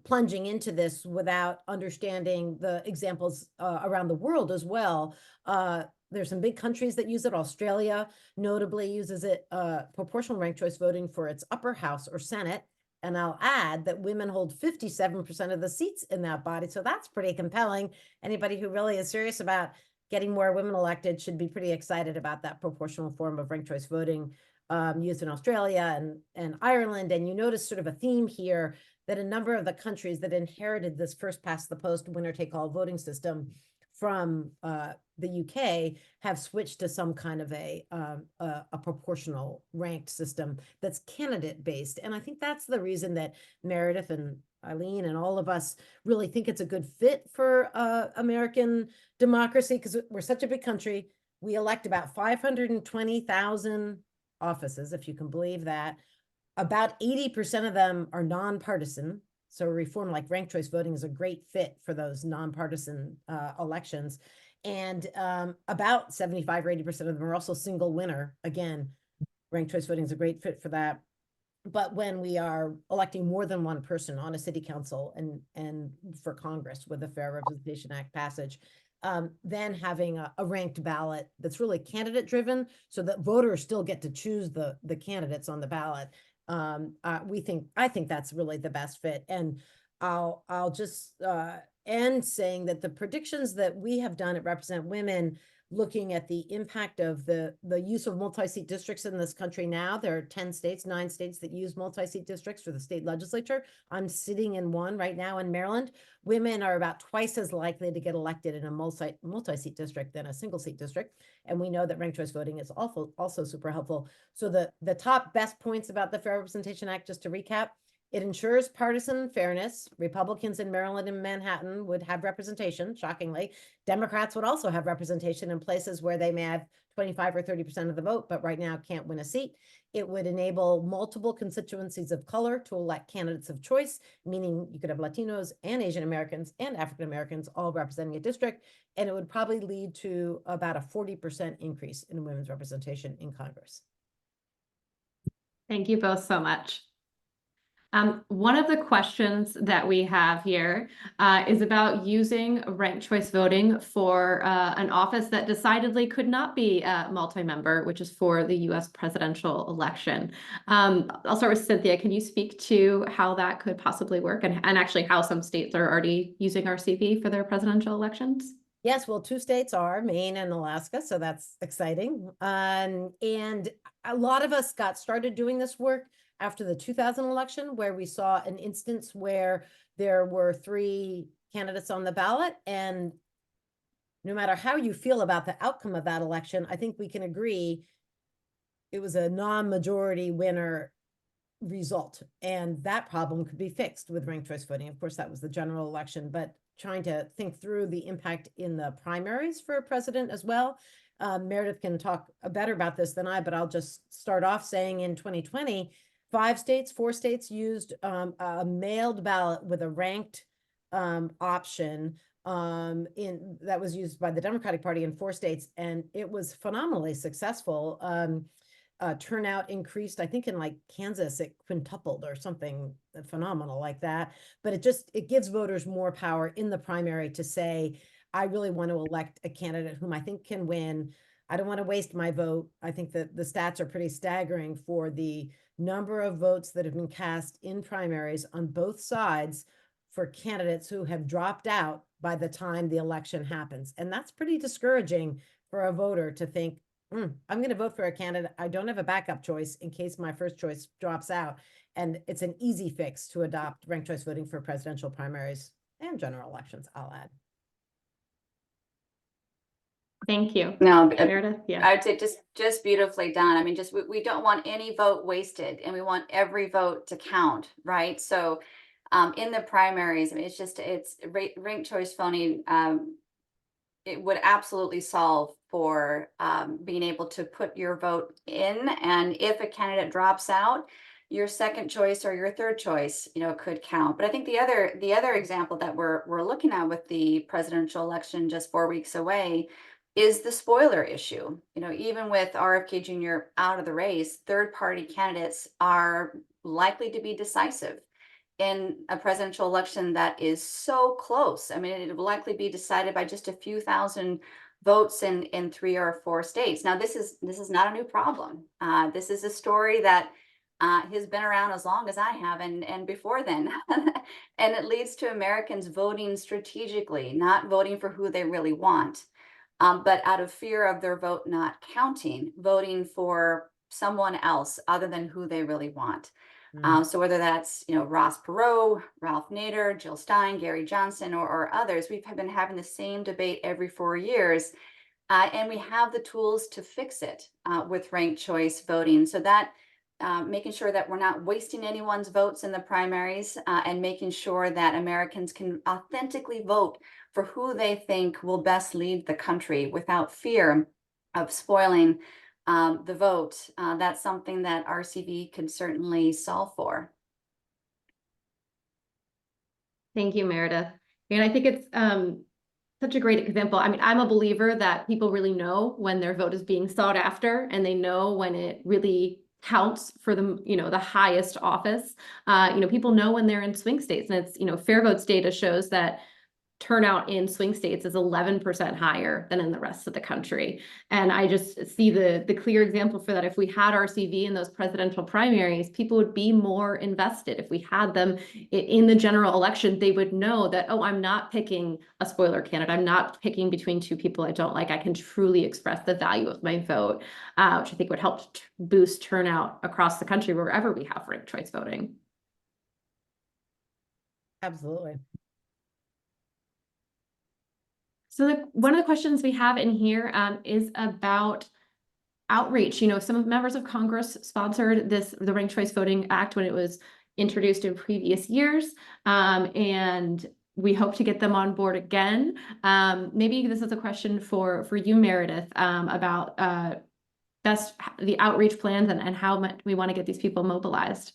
[SPEAKER 4] plunging into this without understanding the examples around the world as well. There's some big countries that use it. Australia notably uses it, proportional ranked choice voting, for its upper house or Senate. And I'll add that women hold 57% of the seats in that body. So that's pretty compelling. Anybody who really is serious about getting more women elected should be pretty excited about that proportional form of ranked choice voting used in Australia and Ireland. And you notice sort of a theme here, that a number of the countries that inherited this first past the post winner take all voting system from the UK have switched to some kind of a proportional ranked system that's candidate based. And I think that's the reason that Meredith and Eileen and all of us really think it's a good fit for American democracy, because we're such a big country. We elect about 520,000 offices, if you can believe that. About 80% of them are nonpartisan. So a reform like ranked choice voting is a great fit for those nonpartisan elections. And about 75 or 80% of them are also single winner. Again, ranked choice voting is a great fit for that. But when we are electing more than one person on a city council and for Congress with the Fair Representation Act passage, then having a ranked ballot that's really candidate driven, so that voters still get to choose the candidates on the ballot, I think that's really the best fit. And I'll just end saying that the predictions that we have done at Represent Women, looking at the impact of the use of multi-seat districts in this country now, there are 9 states that use multi-seat districts for the state legislature. I'm sitting in one right now in Maryland. Women are about twice as likely to get elected in a multi-seat district than a single seat district. And we know that ranked choice voting is also super helpful. So the top best points about the Fair Representation Act, just to recap, it ensures partisan fairness. Republicans in Maryland and Manhattan would have representation, shockingly. Democrats would also have representation in places where they may have 25 or 30% of the vote, but right now can't win a seat. It would enable multiple constituencies of color to elect candidates of choice, meaning you could have Latinos and Asian Americans and African Americans all representing a district, and it would probably lead to about a 40% increase in women's representation in Congress.
[SPEAKER 1] Thank you both so much. One of the questions that we have here is about using ranked choice voting for an office that decidedly could not be multi-member, which is for the U.S. presidential election. I'll start with Cynthia. Can you speak to how that could possibly work and actually how some states are already using RCV for their presidential elections?
[SPEAKER 4] Yes, well, 2 states are Maine and Alaska, so that's exciting. And a lot of us got started doing this work after the 2000 election, where we saw an instance where there were 3 candidates on the ballot. And no matter how you feel about the outcome of that election, I think we can agree it was a non-majority winner result. And that problem could be fixed with ranked choice voting. Of course, that was the general election, but trying to think through the impact in the primaries for president as well. Meredith can talk better about this than I, but I'll just start off saying in 2020, 4 states used a mailed ballot with a ranked option that was used by the Democratic Party in 4 states, and it was phenomenally successful. Turnout increased, I think in like Kansas, it quintupled or something phenomenal like that. But it gives voters more power in the primary to say, I really want to elect a candidate whom I think can win. I don't want to waste my vote. I think that the stats are pretty staggering for the number of votes that have been cast in primaries on both sides for candidates who have dropped out by the time the election happens. And that's pretty discouraging for a voter to think, I'm going to vote for a candidate. I don't have a backup choice in case my first choice drops out. And it's an easy fix to adopt ranked choice voting for presidential primaries and general elections, I'll add.
[SPEAKER 1] Thank you.
[SPEAKER 3] No,
[SPEAKER 1] Meredith, yeah.
[SPEAKER 3] I'd say just beautifully done. I mean, we don't want any vote wasted, and we want every vote to count, right? So in the primaries, I mean, it's ranked choice voting. It would absolutely solve for being able to put your vote in, and if a candidate drops out, your second choice or your third choice, could count. But I think the other example that we're looking at with the presidential election just 4 weeks away is the spoiler issue. Even with RFK Jr. out of the race, third-party candidates are likely to be decisive in a presidential election that is so close. I mean, it will likely be decided by just a few thousand votes in 3 or 4 states. Now, this is not a new problem. This is a story that has been around as long as I have and before then. And it leads to Americans voting strategically, not voting for who they really want. But out of fear of their vote not counting, voting for someone else other than who they really want. So whether that's, Ross Perot, Ralph Nader, Jill Stein, Gary Johnson, or others, we've been having the same debate every 4 years. And we have the tools to fix it with ranked choice voting. So that making sure that we're not wasting anyone's votes in the primaries and making sure that Americans can authentically vote for who they think will best lead the country without fear of spoiling the vote. That's something that RCV can certainly solve for.
[SPEAKER 1] Thank you, Meredith. And I think it's such a great example. I mean, I'm a believer that people really know when their vote is being sought after, and they know when it really counts for the, the highest office. People know when they're in swing states, and it's, FairVote's data shows that turnout in swing states is 11% higher than in the rest of the country. And I just see the clear example for that. If we had RCV in those presidential primaries, people would be more invested. If we had them in the general election, they would know that, oh, I'm not picking a spoiler candidate. I'm not picking between two people I don't like. I can truly express the value of my vote, which I think would help boost turnout across the country wherever we have ranked choice voting.
[SPEAKER 4] Absolutely.
[SPEAKER 1] So one of the questions we have in here is about outreach. You know, some members of Congress sponsored the Ranked Choice Voting Act when it was introduced in previous years, and we hope to get them on board again. Maybe this is a question for you, Meredith, about the outreach plans and how much we want to get these people mobilized.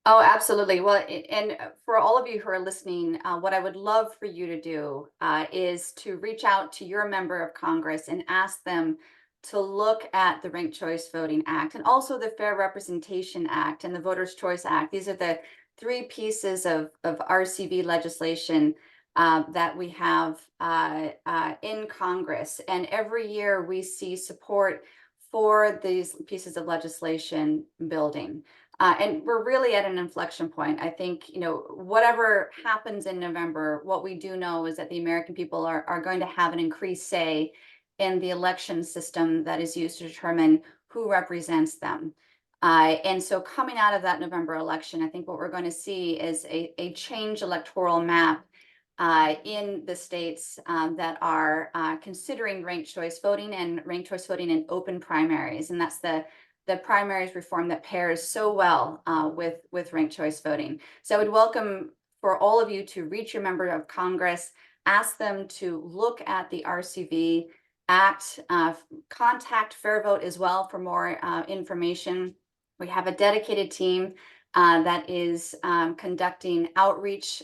[SPEAKER 3] Oh, absolutely. Well, and for all of you who are listening, what I would love for you to do is to reach out to your member of Congress and ask them to look at the Ranked Choice Voting Act and also the Fair Representation Act and the Voters' Choice Act. These are the three pieces of RCV legislation that we have in Congress. And every year we see support for these pieces of legislation building. And we're really at an inflection point. I think, you know, whatever happens in November, what we do know is that the American people are going to have an increased say in the election system that is used to determine who represents them. And so coming out of that November election, I think what we're going to see is a change electoral map in the states that are considering ranked choice voting and ranked choice voting in open primaries. And that's the primaries reform that pairs so well with ranked choice voting. So I would welcome for all of you to reach your member of Congress, ask them to look at the RCV Act, contact FairVote as well for more information. We have a dedicated team that is conducting outreach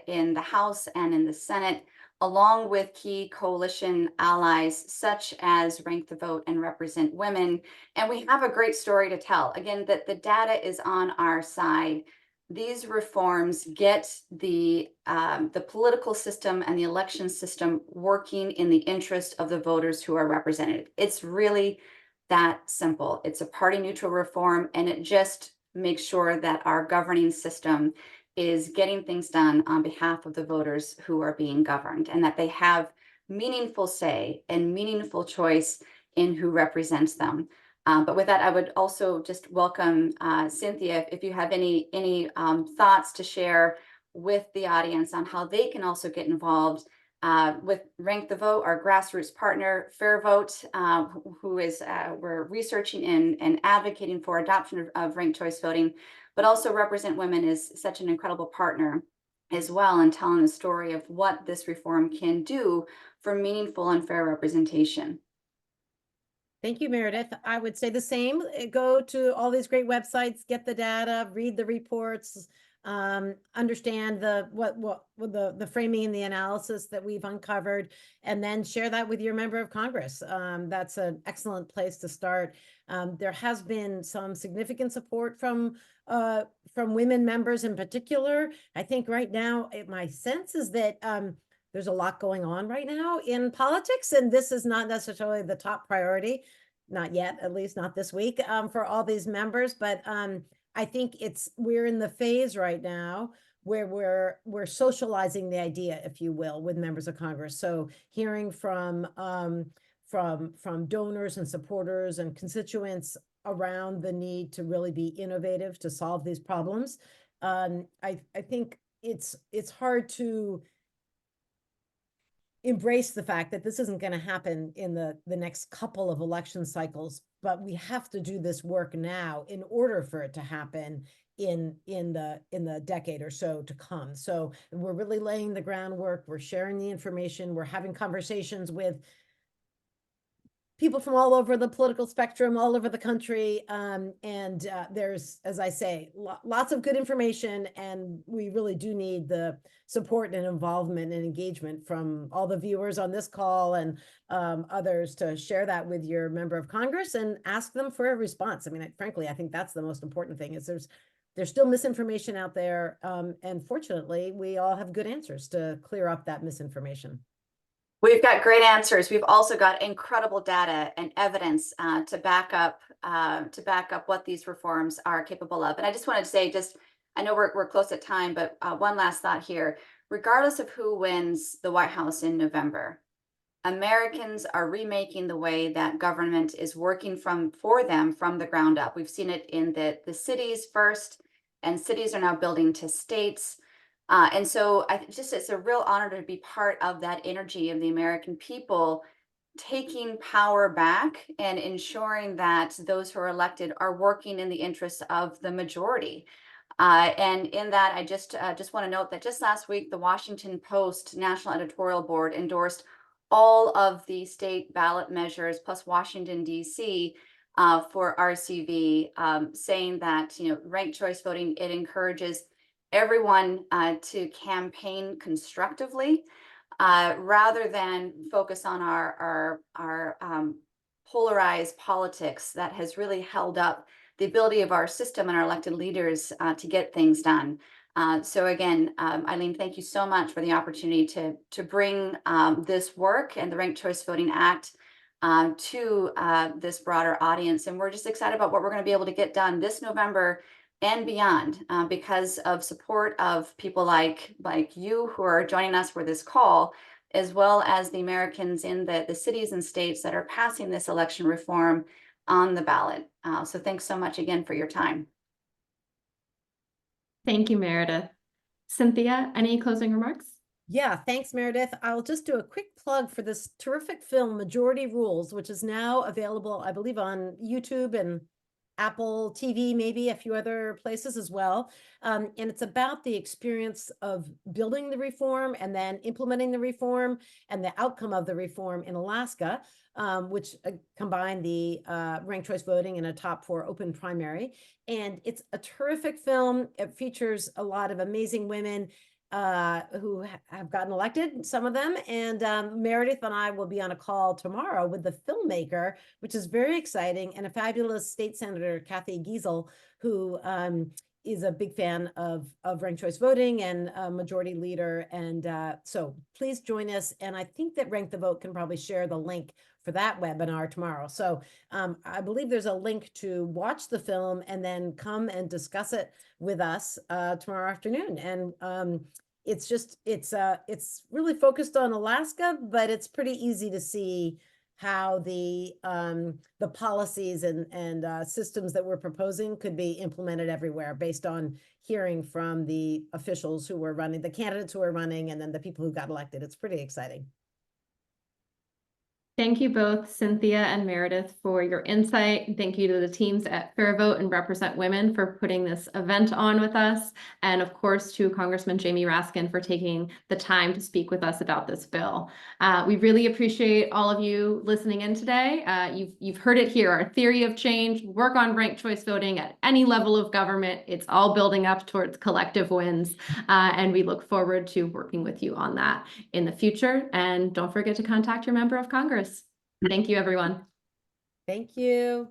[SPEAKER 3] in the House and in the Senate, along with key coalition allies such as Rank the Vote and Represent Women. And we have a great story to tell. Again, that the data is on our side. These reforms get the political system and the election system working in the interest of the voters who are represented. It's really that simple. It's a party neutral reform, and it just makes sure that our governing system is getting things done on behalf of the voters who are being governed, and that they have meaningful say and meaningful choice in who represents them. But with that, I would also just welcome Cynthia, if you have any thoughts to share with the audience on how they can also get involved with Rank the Vote, our grassroots partner, FairVote, who is we're researching and advocating for adoption of ranked choice voting, but also Represent Women is such an incredible partner as well in telling the story of what this reform can do for meaningful and fair representation.
[SPEAKER 4] Thank you, Meredith. I would say the same. Go to all these great websites, get the data, read the reports, understand the framing and the analysis that we've uncovered, and then share that with your member of Congress. That's an excellent place to start. There has been some significant support from women members in particular. I think right now, my sense is that there's a lot going on right now in politics, and this is not necessarily the top priority, not yet, at least not this week, for all these members. But I think we're in the phase right now where we're socializing the idea, if you will, with members of Congress. So hearing from donors and supporters and constituents around the need to really be innovative to solve these problems. I think it's hard to embrace the fact that this isn't going to happen in the next couple of election cycles, but we have to do this work now in order for it to happen in the decade or so to come. So we're really laying the groundwork, we're sharing the information, we're having conversations with people from all over the political spectrum, all over the country. There's, as I say, lots of good information, and we really do need the support and involvement and engagement from all the viewers on this call and others to share that with your member of Congress and ask them for a response. I mean, frankly, I think that's the most important thing, is there's still misinformation out there. And fortunately, we all have good answers to clear up that misinformation.
[SPEAKER 3] We've got great answers. We've also got incredible data and evidence to back up what these reforms are capable of. And I just wanted to say, I know we're close at time, but one last thought here. Regardless of who wins the White House in November, Americans are remaking the way that government is working for them from the ground up. We've seen it in the cities first, and cities are now building to states. And so it's a real honor to be part of that energy of the American people taking power back and ensuring that those who are elected are working in the interests of the majority. And in that, I just want to note that just last week, the Washington Post National Editorial Board endorsed all of the state ballot measures plus Washington, D.C. For RCV, saying that, ranked choice voting, it encourages everyone to campaign constructively rather than focus on our polarized politics that has really held up the ability of our system and our elected leaders to get things done. So again, Eileen, thank you so much for the opportunity to bring this work and the Ranked Choice Voting Act to this broader audience. And we're just excited about what we're going to be able to get done this November and beyond because of support of people like you who are joining us for this call, as well as the Americans in the cities and states that are passing this election reform on the ballot. So thanks so much again for your time.
[SPEAKER 1] Thank you, Meredith. Cynthia, any closing remarks?
[SPEAKER 4] Yeah, thanks, Meredith. I'll just do a quick plug for this terrific film, Majority Rules, which is now available, I believe, on YouTube and Apple TV, maybe a few other places as well. And it's about the experience of building the reform and then implementing the reform and the outcome of the reform in Alaska, which combined the ranked choice voting and a top 4 open primary. And it's a terrific film. It features a lot of amazing women who have gotten elected, some of them. And Meredith and I will be on a call tomorrow with the filmmaker, which is very exciting, and a fabulous state senator, Kathy Giesel, who is a big fan of ranked choice voting and a majority leader. And so please join us. And I think that Rank the Vote can probably share the link for that webinar tomorrow. So I believe there's a link to watch the film and then come and discuss it with us tomorrow afternoon. And it's really focused on Alaska, but it's pretty easy to see how the policies and systems that we're proposing could be implemented everywhere based on hearing from the officials who were running, the candidates who are running, and then the people who got elected. It's pretty exciting.
[SPEAKER 1] Thank you both, Cynthia and Meredith, for your insight. Thank you to the teams at FairVote and RepresentWomen for putting this event on with us. And of course, to Congressman Jamie Raskin for taking the time to speak with us about this bill. We really appreciate all of you listening in today. You've heard it here, our theory of change, work on ranked choice voting at any level of government. It's all building up towards collective wins. And we look forward to working with you on that in the future. And don't forget to contact your member of Congress. Thank you, everyone.
[SPEAKER 4] Thank you.